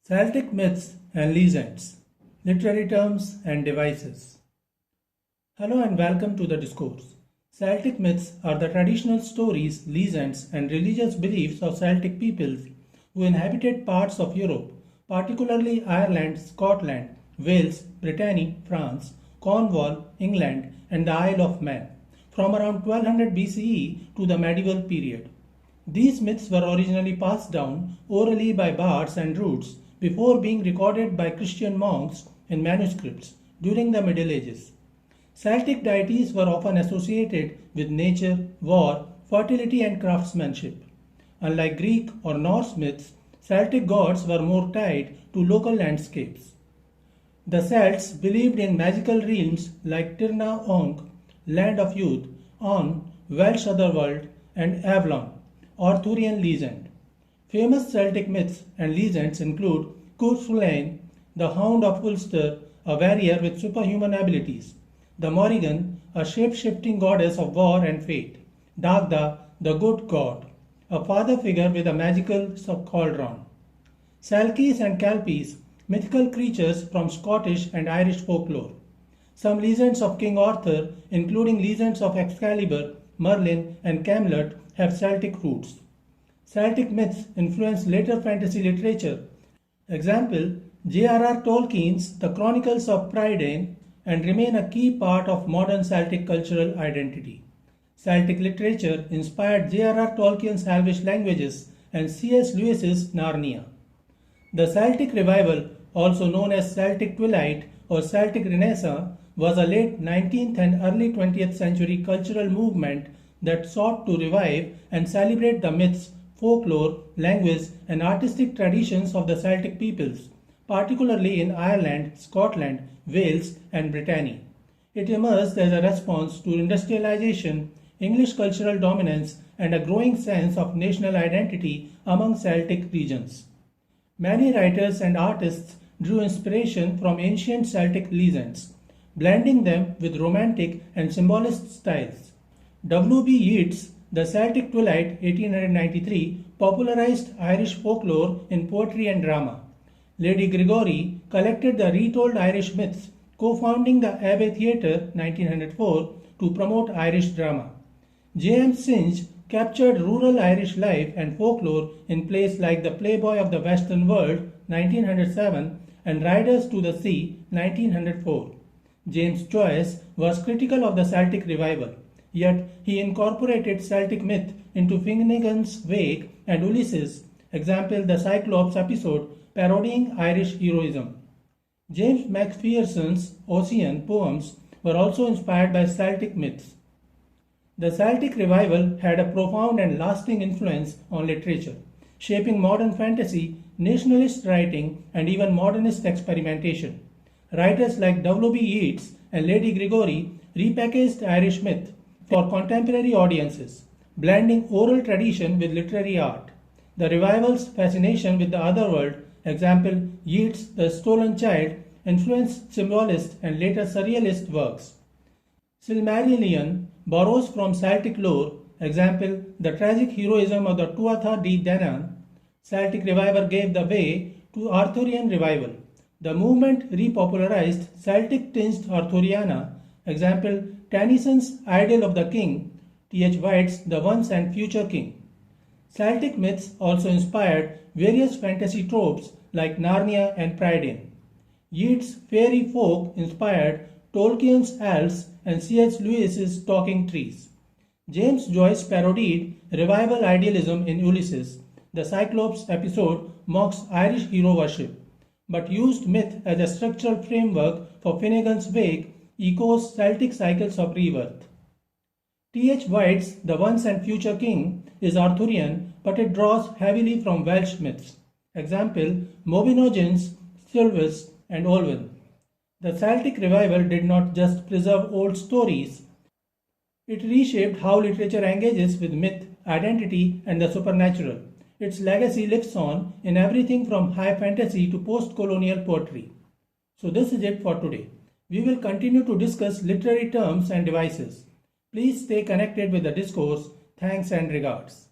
Celtic myths and legends, literary terms and devices. Hello and welcome to the discourse. Celtic myths are the traditional stories, legends, and religious beliefs of Celtic peoples who inhabited parts of Europe, particularly Ireland, Scotland, Wales, Brittany, France, Cornwall, England, and the Isle of Man, from around 1200 BCE to the medieval period. These myths were originally passed down orally by bards and druids before being recorded by Christian monks in manuscripts during the Middle Ages. Celtic deities were often associated with nature, war, fertility, and craftsmanship. Unlike Greek or Norse myths, Celtic gods were more tied to local landscapes. The Celts believed in magical realms like Tirna Onk, land of youth, Annwn, Welsh Otherworld, and Avalon, Arthurian legend. Famous Celtic myths and legends include Cú Chulainn, the Hound of Ulster, a warrior with superhuman abilities, the Morrígan, a shape-shifting goddess of war and fate, Dagda, the good god, a father figure with a magical cauldron. Selkies and Kelpies, mythical creatures from Scottish and Irish folklore. Some legends of King Arthur, including legends of Excalibur, Merlin, and Camelot, have Celtic roots. Celtic myths influenced later fantasy literature. Example, J.R.R. Tolkien's The Chronicles of Brittany, and remain a key part of modern Celtic cultural identity. Celtic literature inspired J.R.R. Tolkien's Elvish languages and C.S. Lewis's Narnia. The Celtic Revival, also known as Celtic Twilight or Celtic Renaissance, was a late 19th and early 20th century cultural movement that sought to revive and celebrate the myths, folklore, language, and artistic traditions of the Celtic peoples, particularly in Ireland, Scotland, Wales, and Brittany. It emerged as a response to industrialization, English cultural dominance, and a growing sense of national identity among Celtic regions. Many writers and artists drew inspiration from ancient Celtic legends, blending them with romantic and symbolist styles. W.B. Yeats, The Celtic Twilight, 1893, popularized Irish folklore in poetry and drama. Lady Gregory collected the retold Irish myths, co-founding the Abbey Theatre, 1904, to promote Irish drama. James Synge captured rural Irish life and folklore in plays like The Playboy of the Western World, 1907, and Riders to the Sea, 1904. James Joyce was critical of the Celtic revival, yet he incorporated Celtic myth into Finnegan's Wake and Ulysses, example the Cyclops episode parodying Irish heroism. James Macpherson's Ossian poems were also inspired by Celtic myths. The Celtic revival had a profound and lasting influence on literature, shaping modern fantasy, nationalist writing, and even modernist experimentation. Writers like W.B. Yeats and Lady Gregory repackaged Irish myth for contemporary audiences, blending oral tradition with literary art. The revival's fascination with the otherworld, example Yeats' The Stolen Child, influenced symbolist and later surrealist works. Silmarillion borrows from Celtic lore, example the tragic heroism of the Tuatha De Danann. Celtic revival gave the way to Arthurian revival. The movement repopularized Celtic-tinged Arthuriana, example Tennyson's Idyll of the King, T.H. White's The Once and Future King. Celtic myths also inspired various fantasy tropes like Narnia and Prydain. Yeats' fairy folk inspired Tolkien's elves and C.S. Lewis's talking trees. James Joyce parodied revival idealism in Ulysses. The Cyclops episode mocks Irish hero worship, but used myth as a structural framework for Finnegan's Wake echoes Celtic cycles of rebirth. T.H. White's The Once and Future King is Arthurian, but it draws heavily from Welsh myths. Example, Mabinogions, Silvis, and Olwen. The Celtic revival did not just preserve old stories, it reshaped how literature engages with myth, identity, and the supernatural. Its legacy lives on in everything from high fantasy to post-colonial poetry. So this is it for today. We will continue to discuss literary terms and devices. Please stay connected with the discourse. Thanks and regards.